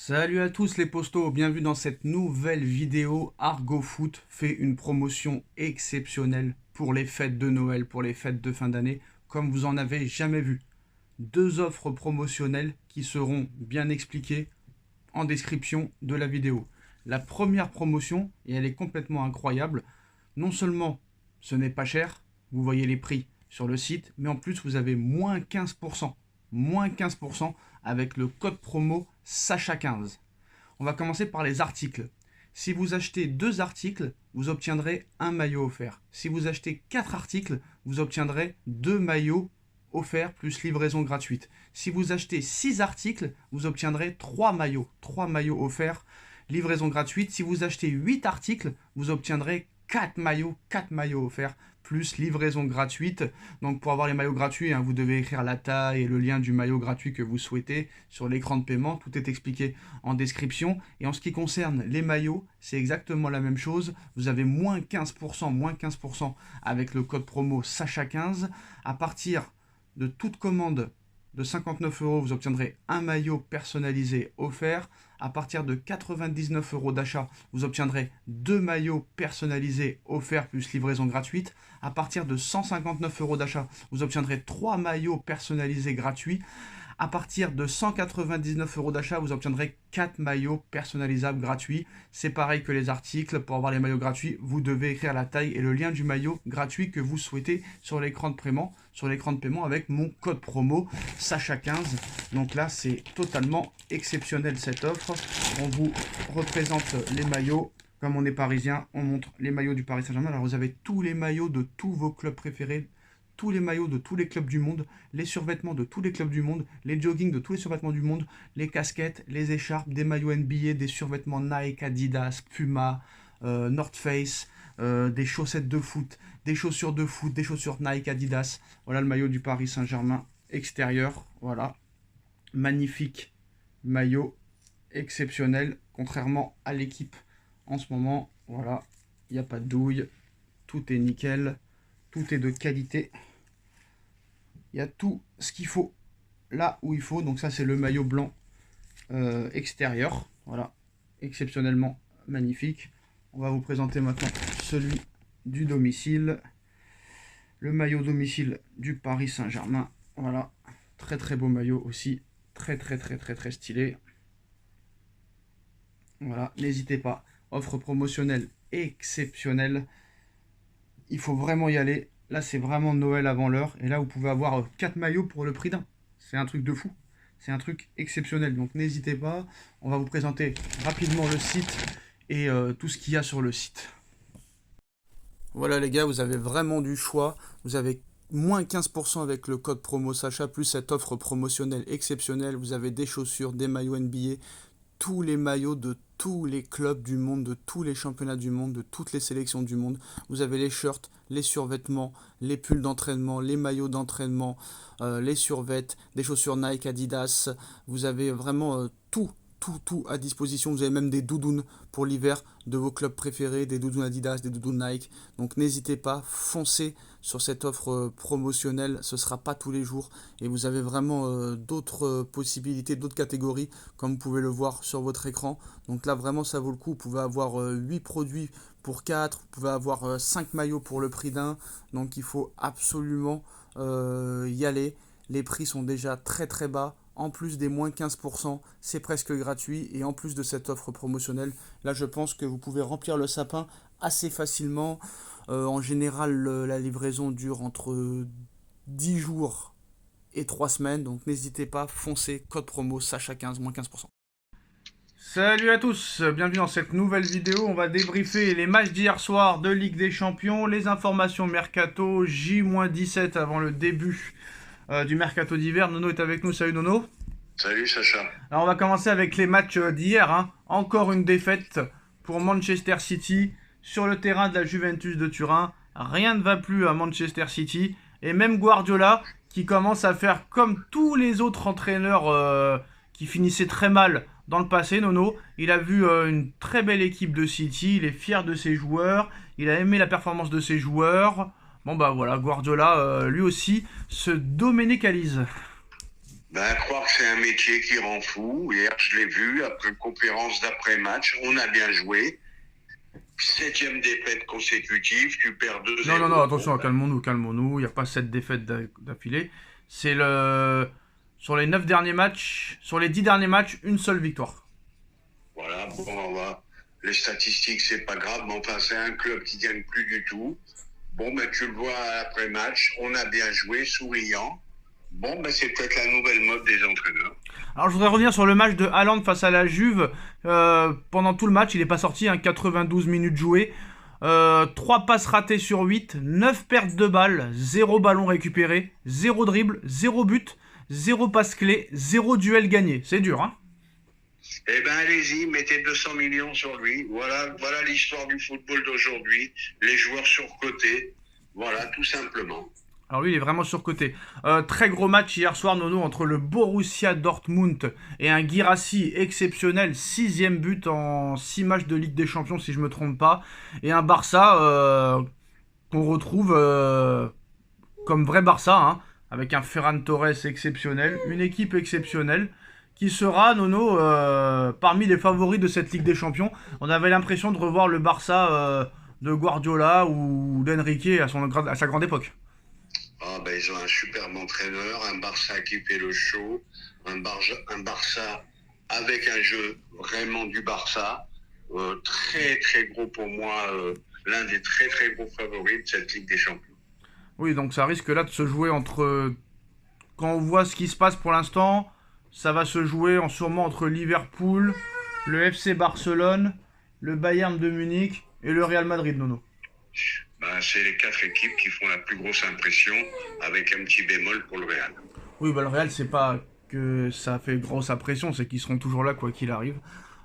Salut à tous les postos, bienvenue dans cette nouvelle vidéo. Argo Foot fait une promotion exceptionnelle pour les fêtes de Noël, pour les fêtes de fin d'année, comme vous en avez jamais vu. Deux offres promotionnelles qui seront bien expliquées en description de la vidéo. La première promotion, et elle est complètement incroyable, non seulement ce n'est pas cher, vous voyez les prix sur le site, mais en plus vous avez moins 15%. Moins 15% avec le code promo Sacha15. On va commencer par les articles. Si vous achetez 2 articles, vous obtiendrez un maillot offert. Si vous achetez 4 articles, vous obtiendrez 2 maillots offerts plus livraison gratuite. Si vous achetez 6 articles, vous obtiendrez 3 maillots. 3 maillots offerts, livraison gratuite. Si vous achetez 8 articles, vous obtiendrez 4 maillots offerts plus livraison gratuite. Donc pour avoir les maillots gratuits, vous devez écrire la taille et le lien du maillot gratuit que vous souhaitez sur l'écran de paiement. Tout est expliqué en description. Et en ce qui concerne les maillots, c'est exactement la même chose. Vous avez moins 15% avec le code promo Sacha15. À partir de toute commande de 59 €, vous obtiendrez un maillot personnalisé offert. À partir de 99 € d'achat, vous obtiendrez 2 maillots personnalisés offerts plus livraison gratuite. À partir de 159 € d'achat, vous obtiendrez 3 maillots personnalisés gratuits. À partir de 199 € d'achat, vous obtiendrez 4 maillots personnalisables gratuits. C'est pareil que les articles. Pour avoir les maillots gratuits, vous devez écrire la taille et le lien du maillot gratuit que vous souhaitez sur l'écran de paiement, avec mon code promo Sacha15. Donc là, c'est totalement exceptionnel cette offre. On vous représente les maillots. Comme on est parisien, on montre les maillots du Paris Saint-Germain. Alors vous avez tous les maillots de tous vos clubs préférés, tous les maillots de tous les clubs du monde, les survêtements de tous les clubs du monde, les joggings de tous les survêtements du monde, les casquettes, les écharpes, des maillots NBA, des survêtements Nike, Adidas, Puma, North Face, des chaussettes de foot, des chaussures de foot, des chaussures Nike, Adidas. Voilà le maillot du Paris Saint-Germain extérieur. Voilà, magnifique maillot, exceptionnel, contrairement à l'équipe en ce moment. Voilà, il n'y a pas de douille, tout est nickel, tout est de qualité. Il y a tout ce qu'il faut là où il faut. Donc ça, c'est le maillot blanc extérieur. Voilà, exceptionnellement magnifique. On va vous présenter maintenant celui du domicile. Le maillot domicile du Paris Saint-Germain. Voilà, très très beau maillot aussi. Très stylé. Voilà, n'hésitez pas. Offre promotionnelle exceptionnelle. Il faut vraiment y aller. Là, c'est vraiment Noël avant l'heure. Et là, vous pouvez avoir 4 maillots pour le prix d'un. C'est un truc de fou. C'est un truc exceptionnel. Donc, n'hésitez pas. On va vous présenter rapidement le site et tout ce qu'il y a sur le site. Voilà, les gars, vous avez vraiment du choix. Vous avez moins 15% avec le code promo Sacha, plus cette offre promotionnelle exceptionnelle. Vous avez des chaussures, des maillots NBA, tous les maillots de tous les clubs du monde, de tous les championnats du monde, de toutes les sélections du monde. Vous avez les shirts, les survêtements, les pulls d'entraînement, les maillots d'entraînement, les survêtements, des chaussures Nike, Adidas. Vous avez vraiment tout à disposition. Vous avez même des doudounes pour l'hiver de vos clubs préférés, des doudounes Adidas, des doudounes Nike. Donc n'hésitez pas, foncez sur cette offre promotionnelle. Ce ne sera pas tous les jours. Et vous avez vraiment d'autres possibilités, d'autres catégories, comme vous pouvez le voir sur votre écran. Donc là, vraiment, ça vaut le coup. Vous pouvez avoir 8 produits pour 4. Vous pouvez avoir 5 maillots pour le prix d'un. Donc il faut absolument y aller. Les prix sont déjà très bas. En plus des moins 15%, c'est presque gratuit. Et en plus de cette offre promotionnelle, là, je pense que vous pouvez remplir le sapin assez facilement. En général, la livraison dure entre 10 jours et 3 semaines. Donc n'hésitez pas, foncez, code promo Sacha15, moins 15%. Salut à tous, bienvenue dans cette nouvelle vidéo. On va débriefer les matchs d'hier soir de Ligue des Champions, les informations mercato, J-17 avant le début du mercato d'hiver. Nono est avec nous. Salut Nono. Salut Sacha. Alors on va commencer avec les matchs d'hier. Encore une défaite pour Manchester City sur le terrain de la Juventus de Turin. Rien ne va plus à Manchester City. Et même Guardiola qui commence à faire comme tous les autres entraîneurs qui finissaient très mal dans le passé, Nono. Il a vu une très belle équipe de City. Il est fier de ses joueurs. Il a aimé la performance de ses joueurs. Bon bah voilà, Guardiola lui aussi se doménicalise. Ben, croire que c'est un métier qui rend fou. Hier, je l'ai vu, après une conférence d'après-match, on a bien joué. Septième défaite consécutive, tu perds Non, non, non, 2-0. Bon, attention, ben, calmons-nous, calmons-nous. Il n'y a pas 7 défaites d'affilée. C'est le. Sur les 9 derniers matchs, sur les 10 derniers matchs, une seule victoire. voilà, bon, les statistiques, c'est pas grave, mais enfin, c'est un club qui gagne plus du tout. Bon, ben, tu le vois après match, on a bien joué, souriant. Bon, ben, c'est peut-être la nouvelle mode des entraîneurs. Alors, je voudrais revenir sur le match de Haaland face à la Juve. Pendant tout le match, il n'est pas sorti, 92 minutes jouées. 3 passes ratées sur 8, 9 pertes de balles, 0 ballon récupéré, 0 dribble, 0 but, 0 passe clé, 0 duel gagné. C'est dur, hein? Eh ben, allez-y, mettez 200 millions sur lui. Voilà l'histoire du football d'aujourd'hui. Les joueurs surcotés. Voilà, tout simplement. Alors lui, il est vraiment surcoté. Très gros match hier soir, Nono, entre le Borussia Dortmund et un Guirassy exceptionnel. 6ème but en 6 matchs de Ligue des Champions, si je me trompe pas. Et un Barça qu'on retrouve comme vrai Barça, hein, avec un Ferran Torres exceptionnel. Une équipe exceptionnelle qui sera, Nono, parmi les favoris de cette Ligue des Champions. On avait l'impression de revoir le Barça de Guardiola ou d'Enrique à sa grande époque. Ah, ben, ils ont un superbe entraîneur, un Barça qui fait le show, un Barça avec un jeu vraiment du Barça. Très, très gros pour moi, l'un des très, très gros favoris de cette Ligue des Champions. Oui, donc ça risque là de se jouer entre. Quand on voit ce qui se passe pour l'instant, ça va se jouer sûrement entre Liverpool, le FC Barcelone, le Bayern de Munich et le Real Madrid, Nono. Ben, c'est les quatre équipes qui font la plus grosse impression, avec un petit bémol pour le Real. Oui, bah le Real, c'est pas que ça fait grosse impression, c'est qu'ils seront toujours là quoi qu'il arrive.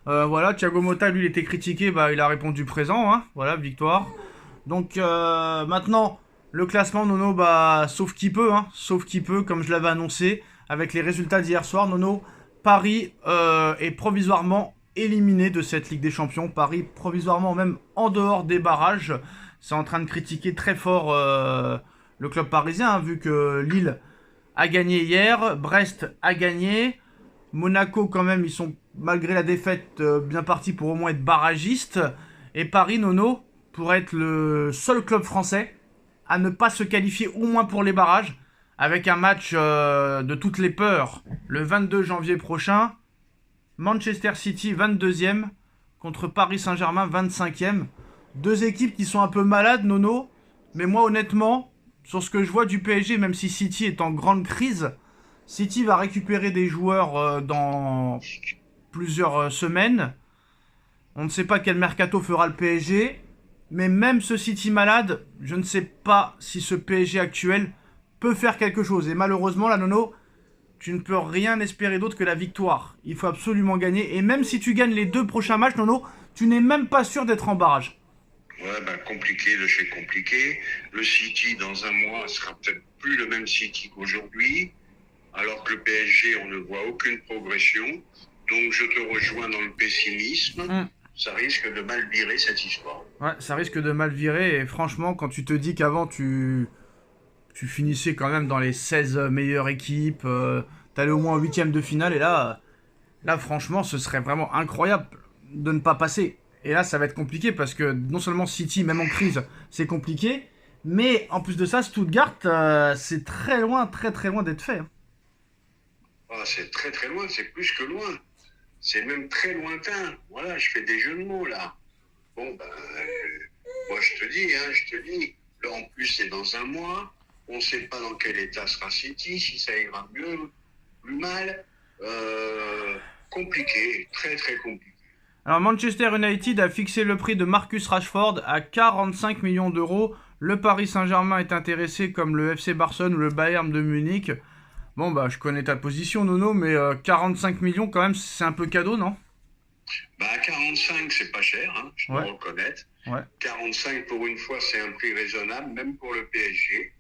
Voilà, Thiago Motta, lui, il était critiqué, bah il a répondu présent, hein. Voilà, victoire. Donc maintenant, le classement, Nono, bah sauf qui peut, hein, sauf qui peut, comme je l'avais annoncé, avec les résultats d'hier soir, Nono, Paris est provisoirement éliminé de cette Ligue des Champions. Paris provisoirement même en dehors des barrages. C'est en train de critiquer très fort le club parisien, hein, vu que Lille a gagné hier, Brest a gagné, Monaco quand même, ils sont malgré la défaite bien partis pour au moins être barragistes. Et Paris, Nono, pour être le seul club français à ne pas se qualifier au moins pour les barrages, avec un match de toutes les peurs le 22 janvier prochain. Manchester City 22e contre Paris Saint-Germain 25e. Deux équipes qui sont un peu malades, Nono. Mais moi, honnêtement, sur ce que je vois du PSG, même si City est en grande crise, City va récupérer des joueurs dans plusieurs semaines. On ne sait pas quel mercato fera le PSG. Mais même ce City malade, je ne sais pas si ce PSG actuel peut faire quelque chose. Et malheureusement, là, Nono, tu ne peux rien espérer d'autre que la victoire. Il faut absolument gagner. Et même si tu gagnes les 2 prochains matchs, Nono, tu n'es même pas sûr d'être en barrage. Ouais, ben, compliqué de chez compliqué. Le City, dans un mois, sera peut-être plus le même City qu'aujourd'hui, alors que le PSG, on ne voit aucune progression. Donc, je te rejoins dans le pessimisme. Ça risque de mal virer cette histoire. Ouais, ça risque de mal virer. Et franchement, quand tu te dis qu'avant, tu finissais quand même dans les 16 meilleures équipes, t'allais au moins en 8ème de finale. Et là, franchement, ce serait vraiment incroyable de ne pas passer. Et là, ça va être compliqué parce que non seulement City, même en crise, c'est compliqué. Mais en plus de ça, Stuttgart, c'est très loin, très très loin d'être fait, hein. Ah, c'est très très loin, c'est plus que loin. C'est même très lointain. Voilà, je fais des jeux de mots là. Bon, ben, moi je te dis, là en plus c'est dans un mois. On ne sait pas dans quel état sera City, si ça ira mieux, plus mal. Compliqué, très très compliqué. Alors Manchester United a fixé le prix de Marcus Rashford à 45 millions d'euros. Le Paris Saint-Germain est intéressé comme le FC Barcelone ou le Bayern de Munich. Bon bah je connais ta position Nono, mais 45 millions quand même c'est un peu cadeau, non? Bah, à 45, c'est pas cher, hein, je dois Ouais, reconnaître. ouais. 45 pour une fois, c'est un prix raisonnable, même pour le PSG.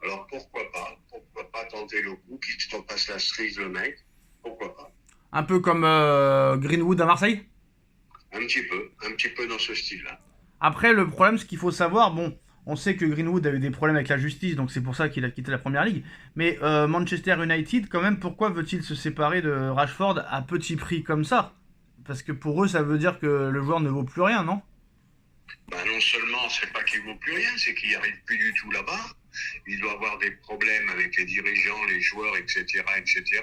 Alors pourquoi pas tenter le coup, qu'il se passe la cerise le mec, pourquoi pas. Un peu comme Greenwood à Marseille. Un petit peu dans ce style-là. Après le problème, ce qu'il faut savoir, bon, On sait que Greenwood a eu des problèmes avec la justice, donc c'est pour ça qu'il a quitté la Première Ligue. Mais Manchester United, quand même, pourquoi veut-il se séparer de Rashford à petit prix comme ça? Parce que pour eux, ça veut dire que le joueur ne vaut plus rien, non? Bah non seulement c'est pas qu'il vaut plus rien, c'est qu'il n'y arrive plus du tout là-bas. Il doit avoir des problèmes avec les dirigeants, les joueurs, etc., etc.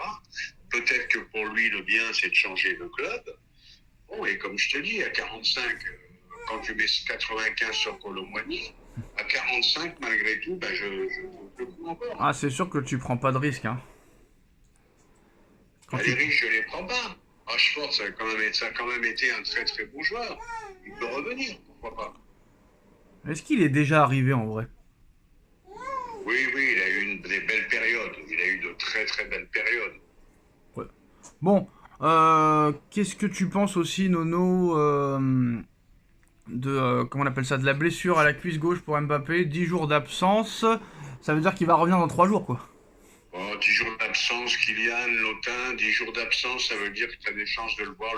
Peut-être que pour lui, le bien, c'est de changer de club. Bon, et comme je te dis, à 45, quand tu mets 95 sur Colomboigny, à 45, malgré tout, ben je le coup encore. Ah, c'est sûr que tu prends pas de risque, hein. Ben, les riches, je les prends pas. Rashford, ça a quand même été un très très bon joueur. Il peut revenir, pourquoi pas. Est-ce qu'il est déjà arrivé en vrai? Oui, oui, il a eu des belles périodes. Il a eu de très très belles périodes. Ouais. Bon, qu'est-ce que tu penses aussi, Nono, comment on appelle ça, de la blessure à la cuisse gauche pour Mbappé, 10 jours d'absence, ça veut dire qu'il va revenir dans 3 jours, quoi. Bon, 10 jours d'absence, Kylian, Lotin, 10 jours d'absence, ça veut dire que tu as des chances de le voir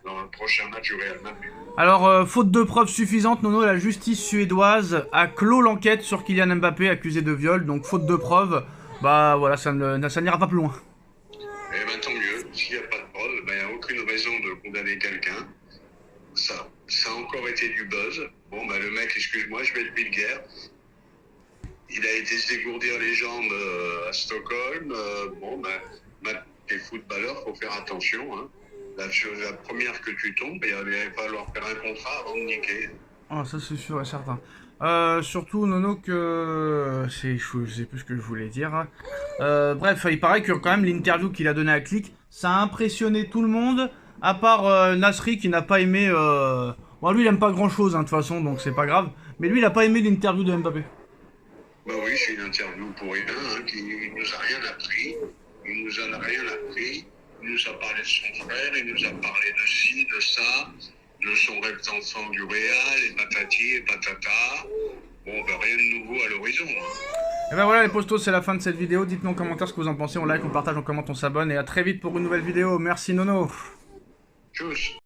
dans le prochain match du Real Madrid. Alors, faute de preuves suffisantes, Nono, la justice suédoise a clos l'enquête sur Kylian Mbappé accusé de viol, donc faute de preuves, bah voilà, ça n'ira pas plus loin. Eh ben tant mieux, s'il n'y a pas de preuve, il n'y a aucune raison de condamner quelqu'un. Ça a encore été du buzz. Bon, le mec, excuse-moi, je vais être vulgaire. Il a été se dégourdir les jambes à Stockholm. T'es footballeur, faut faire attention. Hein. La première que tu tombes, il va falloir faire un contrat avant de niquer. Ah, ça c'est sûr et certain. Surtout, Nono, je sais plus ce que je voulais dire. Bref, il paraît que quand même l'interview qu'il a donnée à Click, ça a impressionné tout le monde, à part Nasri qui n'a pas aimé... Bon, lui, il aime pas grand-chose, hein, de toute façon, donc c'est pas grave. Mais lui, il a pas aimé l'interview de Mbappé. Bah oui, c'est une interview pour rien, hein, qui nous a rien appris. Il nous en a rien appris. Il nous a parlé de son frère, il nous a parlé de ci, de ça, de son rêve d'enfant du Real, et patati et patata. Bon, rien de nouveau à l'horizon. Hein. Et ben voilà les postos, c'est la fin de cette vidéo. Dites-nous en commentaire ce que vous en pensez. On like, on partage, on commente, on s'abonne. Et à très vite pour une nouvelle vidéo. Merci Nono. Tchuss.